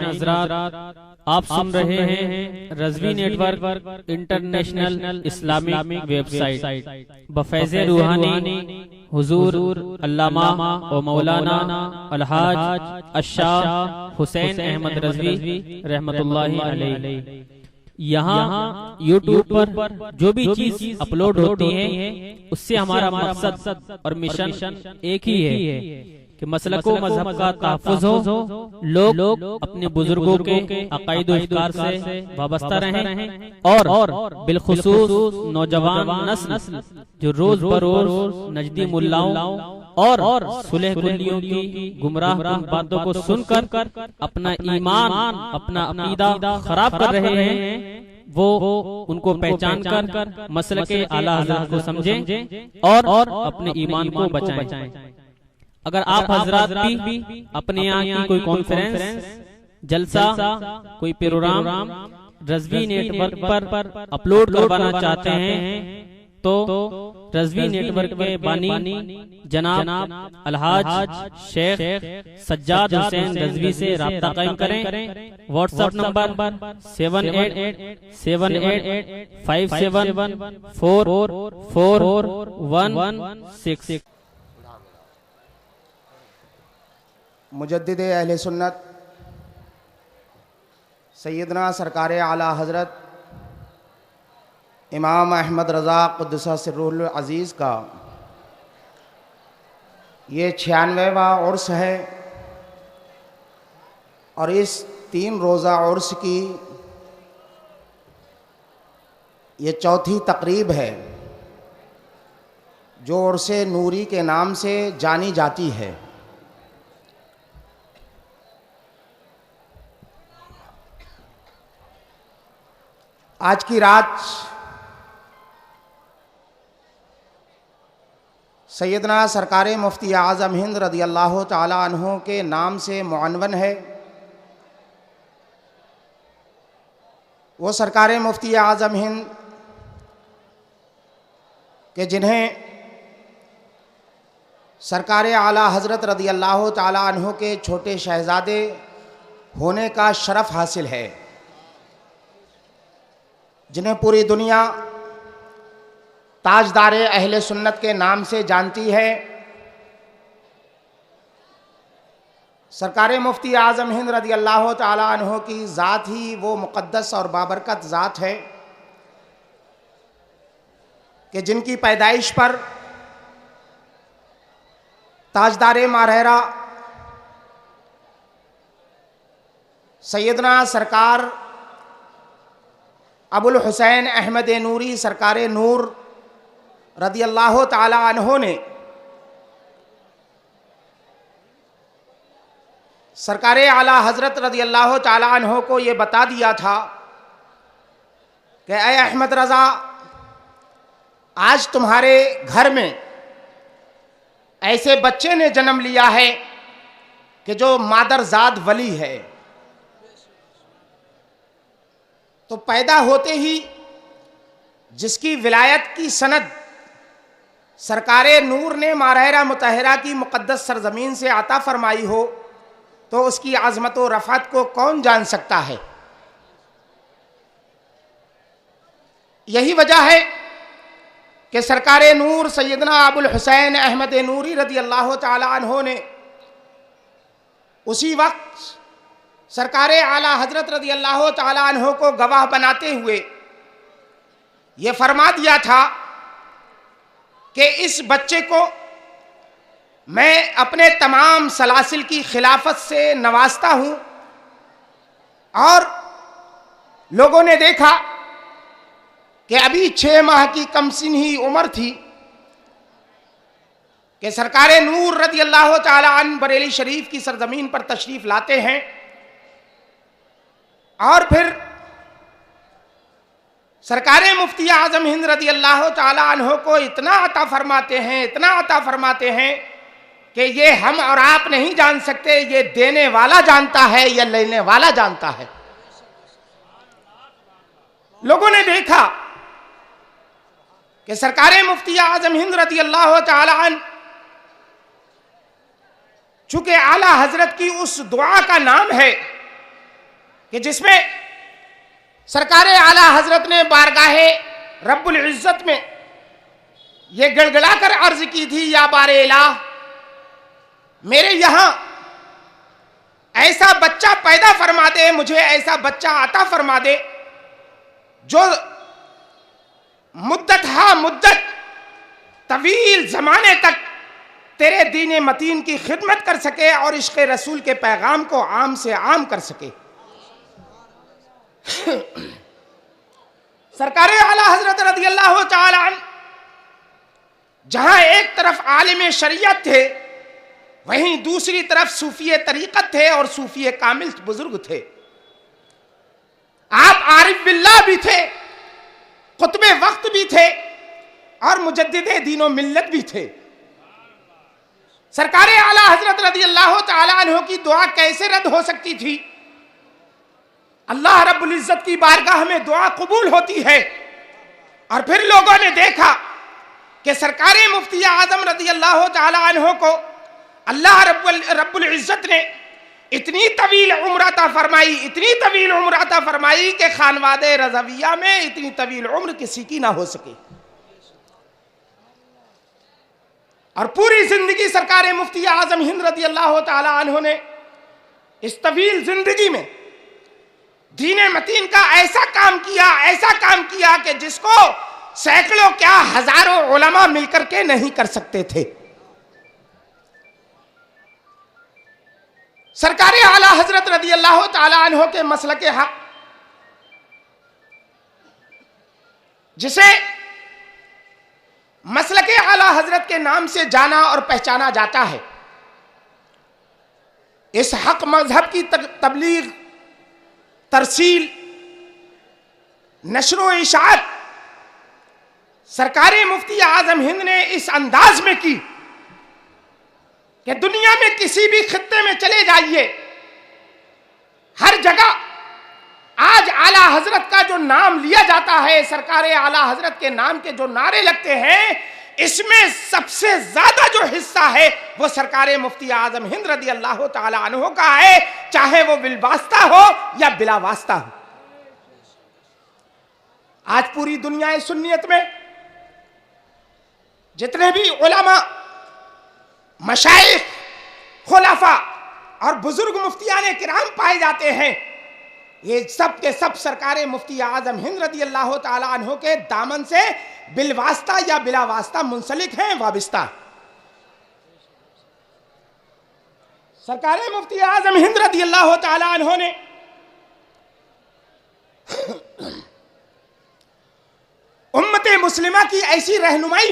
حضرات، آپ سن رہے ہیں Rizvi network international Islamic website بفیض روحانی حضور علامہ و مولانا الحاج الشاہ حسین احمد رضوی رحمت اللہ علیہ۔ یہاں یوٹیوب پر جو بھی چیز اپلوڈ ہوتی ہے اس سے ہمارا مقصد اور مشن ایک ہی ہے کہ مسلک و مذہب کا تحفظ ہو، لوگ اپنے بزرگوں کے عقائد و افکار سے وابستہ رہیں اور بالخصوص نوجوان نسل جو روز بروز نجدی ملاؤں اور صلح کلیوں کی گمراہ کن باتوں کو سن کر اپنا ایمان اپنا عقیدہ خراب کر رہے ہیں، وہ ان کو پہچان کر مسلک اعلیٰ حضرت کو سمجھیں اور اپنے ایمان کو بچائیں۔ اگر آپ حضرات بھی اپنے یہاں کی کوئی کانفرنس، جلسہ، کوئی پروگرام رضوی نیٹ ورک پر اپلوڈ کروانا چاہتے ہیں تو رضوی نیٹ ورک کے بانی جناب الحاج شیخ سجاد حسین رضوی سے رابطہ قائم کریں۔ What's app number 7878574416۔ مجدد اہل سنت سیدنا سرکار اعلیٰ حضرت امام احمد رضا قدس سرہ العزیز کا یہ 96واں عرس ہے، اور اس 3 روزہ عرس کی یہ چوتھی تقریب ہے جو عرس نوری کے نام سے جانی جاتی ہے۔ آج کی رات سیدنا سرکار مفتی اعظم ہند رضی اللہ تعالی عنہ کے نام سے معنون ہے۔ وہ سرکار مفتی اعظم ہند کہ جنہیں سرکار اعلیٰ حضرت رضی اللہ تعالی عنہ کے چھوٹے شہزادے ہونے کا شرف حاصل ہے، جنہیں پوری دنیا تاجدار اہل سنت کے نام سے جانتی ہے۔ سرکار مفتی اعظم ہند رضی اللہ تعالی عنہ کی ذات ہی وہ مقدس اور بابرکت ذات ہے کہ جن کی پیدائش پر تاجدار ماہرہ سیدنا سرکار ابو الحسین احمد نوری سرکار نور رضی اللہ تعالی عنہ نے سرکار اعلیٰ حضرت رضی اللہ تعالی عنہ کو یہ بتا دیا تھا کہ اے احمد رضا، آج تمہارے گھر میں ایسے بچے نے جنم لیا ہے کہ جو مادر زاد ولی ہے۔ تو پیدا ہوتے ہی جس کی ولایت کی سند سرکار نور نے ماہرہ مطہرہ کی مقدس سرزمین سے عطا فرمائی ہو تو اس کی عظمت و رفعت کو کون جان سکتا ہے؟ یہی وجہ ہے کہ سرکار نور سیدنا ابو الحسین احمد نوری رضی اللہ تعالی عنہ نے اسی وقت سرکار اعلیٰ حضرت رضی اللہ تعالی عنہ کو گواہ بناتے ہوئے یہ فرما دیا تھا کہ اس بچے کو میں اپنے تمام سلاسل کی خلافت سے نوازتا ہوں۔ اور لوگوں نے دیکھا کہ ابھی 6 ماہ کی کم سن ہی عمر تھی کہ سرکار نور رضی اللہ تعالی عنہ بریلی شریف کی سرزمین پر تشریف لاتے ہیں، اور پھر سرکار مفتی اعظم ہند رضی اللہ تعالی عنہ کو اتنا عطا فرماتے ہیں کہ یہ ہم اور آپ نہیں جان سکتے، یہ دینے والا جانتا ہے یا لینے والا جانتا ہے۔ لوگوں نے دیکھا کہ سرکار مفتی اعظم ہند رضی اللہ تعالی عنہ چونکہ اعلیٰ حضرت کی اس دعا کا نام ہے کہ جس میں سرکار اعلی حضرت نے بارگاہ رب العزت میں یہ گڑگڑا کر عرض کی تھی، یا بار الہ میرے یہاں ایسا بچہ پیدا فرما دے، مجھے ایسا بچہ عطا فرما دے جو مدت طویل زمانے تک تیرے دین متین کی خدمت کر سکے اور عشق رسول کے پیغام کو عام سے عام کر سکے۔ سرکار اعلی حضرت رضی اللہ تعالی عنہ جہاں ایک طرف عالم شریعت تھے، وہیں دوسری طرف صوفی طریقت تھے اور صوفی کامل بزرگ تھے۔ آپ عارف باللہ بھی تھے، قطب وقت بھی تھے اور مجدد دین و ملت بھی تھے۔ سرکار اعلی حضرت رضی اللہ تعالی عنہ کی دعا کیسے رد ہو سکتی تھی؟ اللہ رب العزت کی بارگاہ میں دعا قبول ہوتی ہے، اور پھر لوگوں نے دیکھا کہ سرکار مفتی اعظم رضی اللہ تعالی عنہ کو اللہ رب العزت نے اتنی طویل عمر عطا فرمائی کہ خانواد رضویہ میں اتنی طویل عمر کسی کی نہ ہو سکے، اور پوری زندگی سرکار مفتی اعظم ہند رضی اللہ تعالی عنہ نے اس طویل زندگی میں دین متین کا ایسا کام کیا کہ جس کو سینکڑوں کیا ہزاروں علماء مل کر کے نہیں کر سکتے تھے۔ سرکار اعلی حضرت رضی اللہ تعالی عنہ کے مسلک حق، جسے مسلک اعلی حضرت کے نام سے جانا اور پہچانا جاتا ہے، اس حق مذہب کی تبلیغ، ترسیل، نشر و اشاعت سرکار مفتی اعظم ہند نے اس انداز میں کی کہ دنیا میں کسی بھی خطے میں چلے جائیے، ہر جگہ آج اعلی حضرت کا جو نام لیا جاتا ہے، سرکار اعلی حضرت کے نام کے جو نعرے لگتے ہیں، اس میں سب سے زیادہ جو حصہ ہے وہ سرکار مفتی اعظم ہند رضی اللہ تعالی عنہ کا ہے، چاہے وہ بالواسطہ ہو یا بلا واسطہ ہو۔ آج پوری دنیا سنیت میں جتنے بھی علماء، مشائخ، خلفاء اور بزرگ مفتیان کرام پائے جاتے ہیں، یہ سب کے سب سرکار مفتی اعظم ہند رضی اللہ تعالی عنہ کے دامن سے بالواسطہ یا بلا واسطہ منسلک ہیں، وابستہ۔ سرکار مفتی اعظم ہند رضی اللہ تعالی عنہ نے امت مسلمہ کی ایسی رہنمائی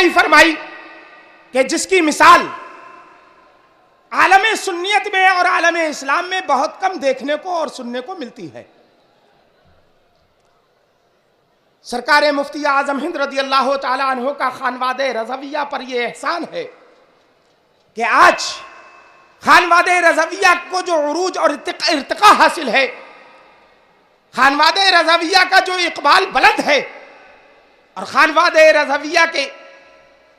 فرمائی کہ جس کی مثال عالم سنیت میں اور عالم اسلام میں بہت کم دیکھنے کو اور سننے کو ملتی ہے۔ سرکار مفتی اعظم ہند رضی اللہ تعالی عنہ کا خانواد رضویہ پر یہ احسان ہے کہ آج خانواد رضویہ کو جو عروج اور ارتقاء حاصل ہے، خانواد رضویہ کا جو اقبال بلند ہے، اور خانواد رضویہ کے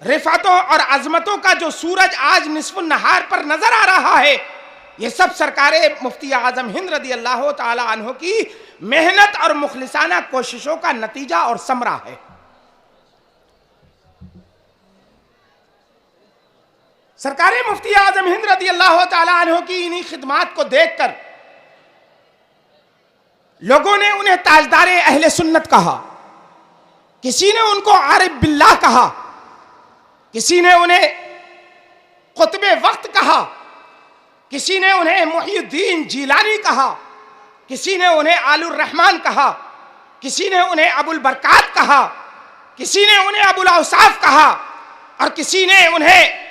رفعتوں اور عظمتوں کا جو سورج آج نصف النہار پر نظر آ رہا ہے، یہ سب سرکار مفتی اعظم ہند رضی اللہ تعالی عنہ کی محنت اور مخلصانہ کوششوں کا نتیجہ اور ثمرہ ہے۔ سرکار مفتی اعظم ہند رضی اللہ تعالی عنہ کی انہی خدمات کو دیکھ کر لوگوں نے انہیں تاجدار اہل سنت کہا، کسی نے ان کو عارف باللہ کہا، کسی نے انہیں قطب وقت کہا، کسی نے انہیں محی الدین جیلانی کہا، کسی نے انہیں آل الرحمن کہا، کسی نے انہیں ابو البرکات کہا، کسی نے انہیں ابو الاوصاف کہا، اور کسی نے انہیں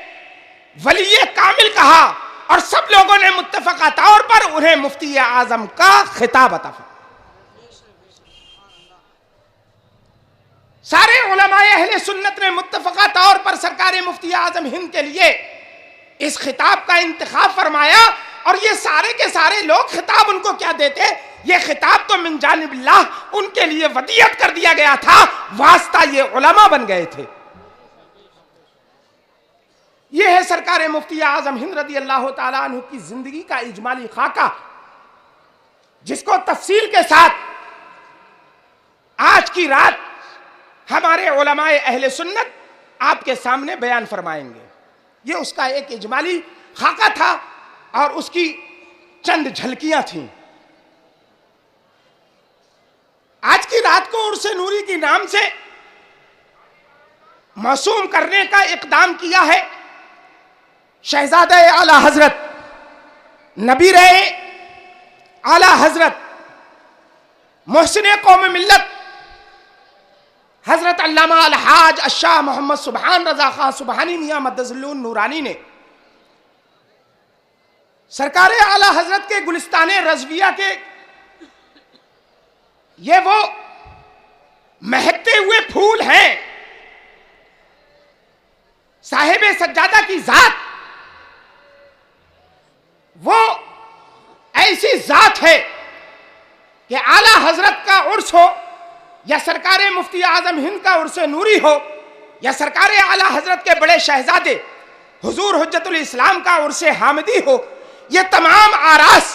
ولی کامل کہا، اور سب لوگوں نے متفقہ طور پر انہیں مفتی اعظم کا خطاب عطا فرمایا۔ سارے علماء اہل سنت نے متفقہ طور پر سرکار مفتی اعظم ہند کے لیے اس خطاب کا انتخاب فرمایا، اور یہ سارے کے سارے لوگ خطاب ان کو کیا دیتے؟ یہ خطاب تو من جانب اللہ ان کے لیے ودیعت کر دیا گیا تھا، واسطہ یہ علماء بن گئے تھے۔ یہ ہے سرکار مفتی اعظم ہند رضی اللہ تعالیٰ عنہ کی زندگی کا اجمالی خاکہ، جس کو تفصیل کے ساتھ آج کی رات ہمارے علماء اہل سنت آپ کے سامنے بیان فرمائیں گے۔ یہ اس کا ایک اجمالی خاکہ تھا اور اس کی چند جھلکیاں تھیں۔ آج کی رات کو عرس نوری کے نام سے موسوم کرنے کا اقدام کیا ہے شہزادہ اعلیٰ حضرت نبی رہے اعلیٰ حضرت محسن قوم ملت حضرت علامہ الحاج الشاہ محمد سبحان رضا خان سبحانی میاں مدظ اللہ نورانی نے سرکار اعلیٰ حضرت کے گلستان رضویہ کے یہ وہ مہکتے ہوئے پھول ہیں، صاحب سجادہ کی ذات وہ ایسی ذات ہے کہ اعلیٰ حضرت کا عرس ہو یا سرکار مفتی اعظم ہند کا عرس نوری ہو یا سرکار اعلیٰ حضرت کے بڑے شہزادے حضور حجت الاسلام کا عرس حامدی ہو، یہ تمام آراس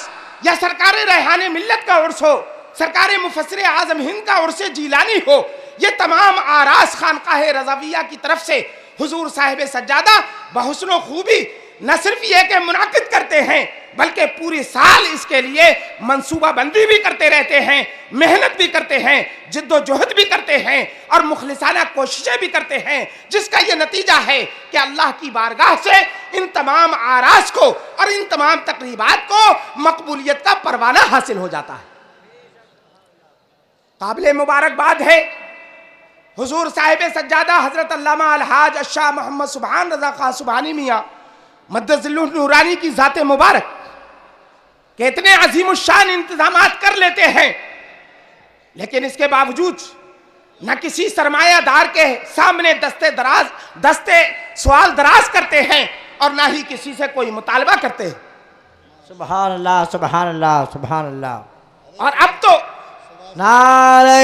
یا سرکار ریحان ملت کا عرس ہو، سرکار مفسر اعظم ہند کا عرس جیلانی ہو، یہ تمام آراس خانقاہ رضویہ کی طرف سے حضور صاحب سجادہ بحسن و خوبی نہ صرف یہ کہ منعقد کرتے ہیں بلکہ پوری سال اس کے لیے منصوبہ بندی بھی کرتے رہتے ہیں، محنت بھی کرتے ہیں، جد و جہد بھی کرتے ہیں اور مخلصانہ کوششیں بھی کرتے ہیں، جس کا یہ نتیجہ ہے کہ اللہ کی بارگاہ سے ان تمام آراس کو اور ان تمام تقریبات کو مقبولیت کا پروانہ حاصل ہو جاتا ہے۔ قابل مبارکباد ہے حضور صاحب سجادہ حضرت علامہ الحاج الشاہ محمد سبحان رضا خان سبحانی میاں مدظ اللہ نورانی کی ذات مبارک کہ اتنے عظیم الشان انتظامات کر لیتے ہیں، لیکن اس کے باوجود نہ کسی سرمایہ دار کے سامنے دستے سوال دراز کرتے ہیں اور نہ ہی کسی سے کوئی مطالبہ کرتے ہیں۔ سبحان اللہ سبحان اللہ سبحان اللہ۔ اور اب تو نعرہ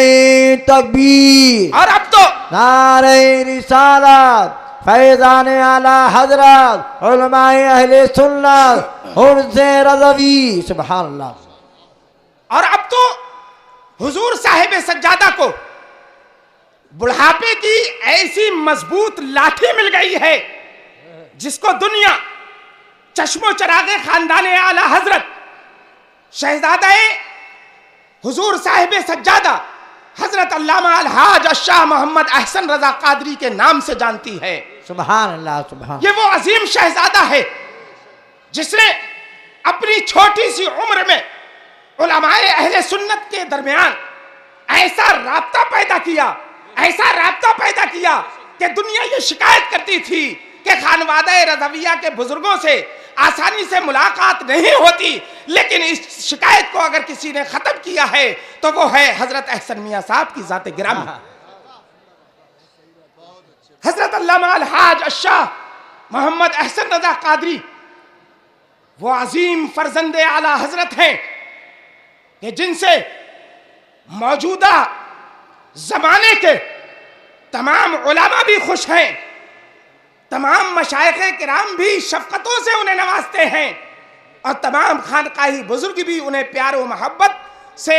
تکبیر، اور اب تو نعرہ رسالت، فیضان اعلیٰ حضرت، علماء اہل سنت، عرس رضوی، سبحان اللہ۔ اور اب تو حضور صاحب سجادہ کو بڑھاپے کی ایسی مضبوط لاٹھی مل گئی ہے جس کو دنیا چشم و چراغ خاندان اعلیٰ حضرت شہزادہ حضور صاحب سجادہ حضرت علامہ الحاج الشاہ محمد احسن رضا قادری کے نام سے جانتی ہے۔ سبحان اللہ سبحان۔ یہ وہ عظیم شہزادہ ہے جس نے اپنی چھوٹی سی عمر میں علماء اہل سنت کے درمیان ایسا رابطہ پیدا کیا کہ دنیا یہ شکایت کرتی تھی کہ خانوادہ رضویہ کے بزرگوں سے آسانی سے ملاقات نہیں ہوتی، لیکن اس شکایت کو اگر کسی نے ختم کیا ہے تو وہ ہے حضرت احسن میاں صاحب کی ذات گرامی۔ حضرت علامہ الحاج الشاہ محمد احسن رضا قادری وہ عظیم فرزند اعلیٰ حضرت ہیں کہ جن سے موجودہ زمانے کے تمام علماء بھی خوش ہیں، تمام مشائخ کرام بھی شفقتوں سے انہیں نوازتے ہیں اور تمام خانقاہی بزرگ بھی انہیں پیار و محبت سے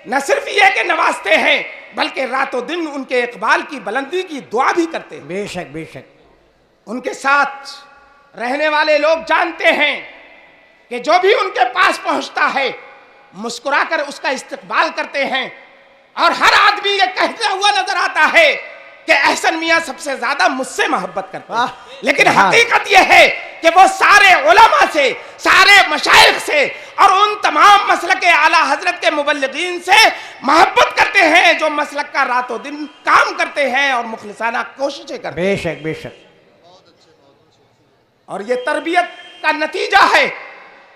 نہ صرف یہ کہ نوازتے ہیں بلکہ رات و دن ان کے اقبال کی بلندی کی دعا بھی کرتے ہیں۔ بے شک بے شک۔ ان کے ساتھ رہنے والے لوگ جانتے ہیں کہ جو بھی ان کے پاس پہنچتا ہے مسکرا کر اس کا استقبال کرتے ہیں اور ہر آدمی یہ کہتا ہوا نظر آتا ہے کہ احسن میاں سب سے زیادہ مجھ سے محبت کرتے ہیں، لیکن حقیقت یہ ہے کہ وہ سارے علماء سے، سارے مشائخ سے اور ان تمام مسلک اعلیٰ حضرت کے مبلغین سے محبت کرتے ہیں جو مسلک کا رات و دن کام کرتے ہیں اور مخلصانہ کوششیں کرتے ہیں۔ بے شک بے شک۔ اور یہ تربیت کا نتیجہ ہے،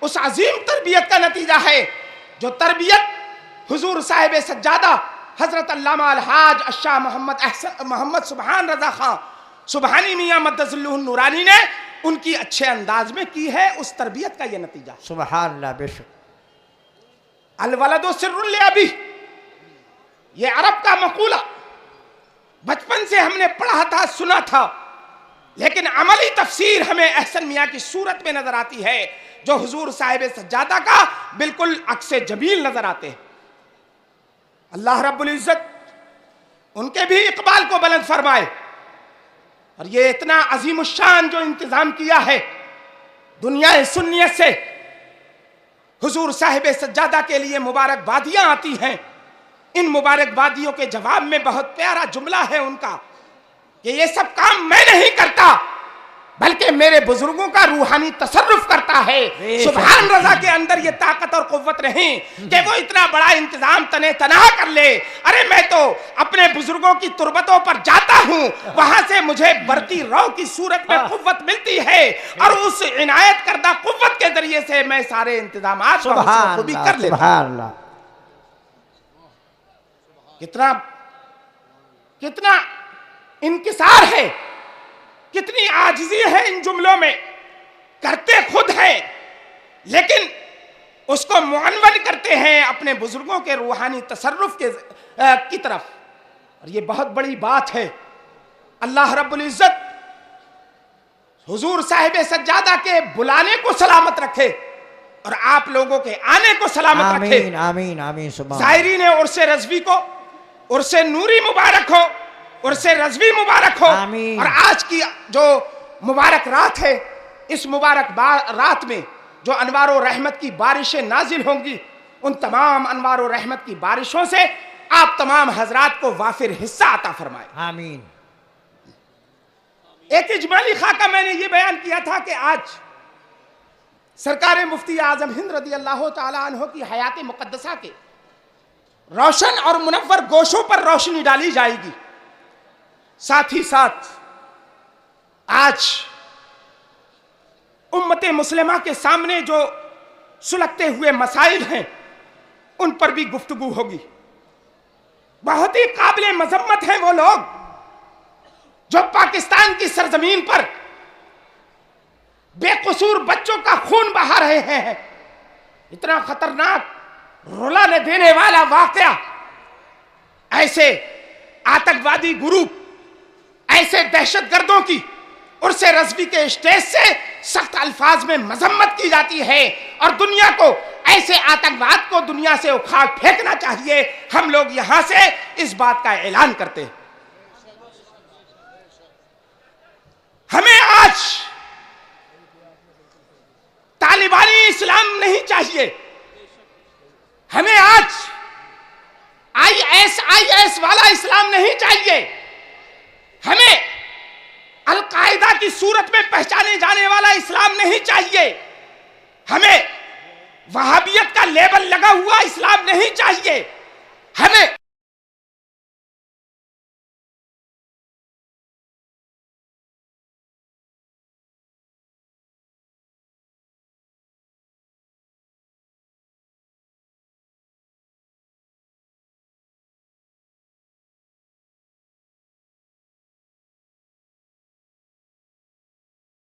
اس عظیم تربیت کا نتیجہ ہے جو تربیت حضور صاحب سجادہ حضرت علامہ الحاج الشاہ محمد سبحان رضا خان سبحانی میاں مدظ اللہ نورانی نے ان کی اچھے انداز میں کی ہے، اس تربیت کا یہ نتیجہ۔ سبحان اللہ بے شک۔ الولد سر لابی، یہ عرب کا مقولہ بچپن سے ہم نے پڑھا تھا، سنا تھا لیکن عملی تفسیر ہمیں احسن میاں کی صورت میں نظر آتی ہے جو حضور صاحب سجادہ کا بالکل عکس جمیل نظر آتے ہیں۔ اللہ رب العزت ان کے بھی اقبال کو بلند فرمائے، اور یہ اتنا عظیم الشان جو انتظام کیا ہے دنیا سنیت سے، حضور صاحب سجادہ کے لیے مبارکبادیاں آتی ہیں۔ ان مبارکبادیوں کے جواب میں بہت پیارا جملہ ہے ان کا کہ یہ سب کام میں نہیں کرتا بلکہ میرے بزرگوں کا روحانی تصرف کرتا ہے۔ سبحان رضا کے اندر یہ طاقت اور قوت نہیں کہ وہ اتنا بڑا انتظام تنے تنہا کر لے۔ ارے میں تو اپنے بزرگوں کی تربتوں پر جاتا ہوں، وہاں سے مجھے برقی رو کی صورت میں قوت ملتی ہے، اور اس عنایت کردہ قوت کے ذریعے سے میں سارے انتظامات خوبی کر لیتا ہوں۔ سبحان اللہ، کتنا انکسار ہے، کتنی عاجزی ہے ان جملوں میں، کرتے خود ہیں لیکن اس کو معنون کرتے ہیں اپنے بزرگوں کے روحانی تصرف کی طرف، اور یہ بہت بڑی بات ہے۔ اللہ رب العزت حضور صاحب سجادہ کے بلانے کو سلامت رکھے اور آپ لوگوں کے آنے کو سلامت رکھے۔ آمین آمین آمین۔ سبحان زائرین عرس رضوی کو عرس نوری مبارک ہو، عرس رضوی مبارک ہو۔ آمین۔ اور آج کی جو مبارک رات ہے، اس مبارک رات میں جو انوار و رحمت کی بارشیں نازل ہوں گی، ان تمام انوار و رحمت کی بارشوں سے آپ تمام حضرات کو وافر حصہ عطا فرمائے۔ آمین۔ ایک اجمالی خاکہ میں نے یہ بیان کیا تھا کہ آج سرکار مفتی اعظم ہند رضی اللہ تعالی عنہ کی حیات مقدسہ کے روشن اور منور گوشوں پر روشنی ڈالی جائے گی۔ ساتھ ہی ساتھ آج امت مسلمہ کے سامنے جو سلگتے ہوئے مسائل ہیں ان پر بھی گفتگو ہوگی۔ بہت ہی قابل مذمت ہیں وہ لوگ جو پاکستان کی سرزمین پر بے قصور بچوں کا خون بہا رہے ہیں۔ اتنا خطرناک رلا نے دینے والا واقعہ، ایسے آتنکوادی گروپ، ایسے دہشت گردوں کی عرس رضوی کے اسٹیج سے سخت الفاظ میں مذمت کی جاتی ہے، اور دنیا کو ایسے آتنکواد کو دنیا سے اکھاڑ پھینکنا چاہیے۔ ہم لوگ یہاں سے اس بات کا اعلان کرتے ہیں۔ ہمیں آج طالبانی اسلام نہیں چاہیے، ہمیں آج آئی ایس والا اسلام نہیں چاہیے، ہمیں القاعدہ کی صورت میں پہچانے جانے والا اسلام نہیں چاہیے، ہمیں وہابیت کا لیبل لگا ہوا اسلام نہیں چاہیے، ہمیں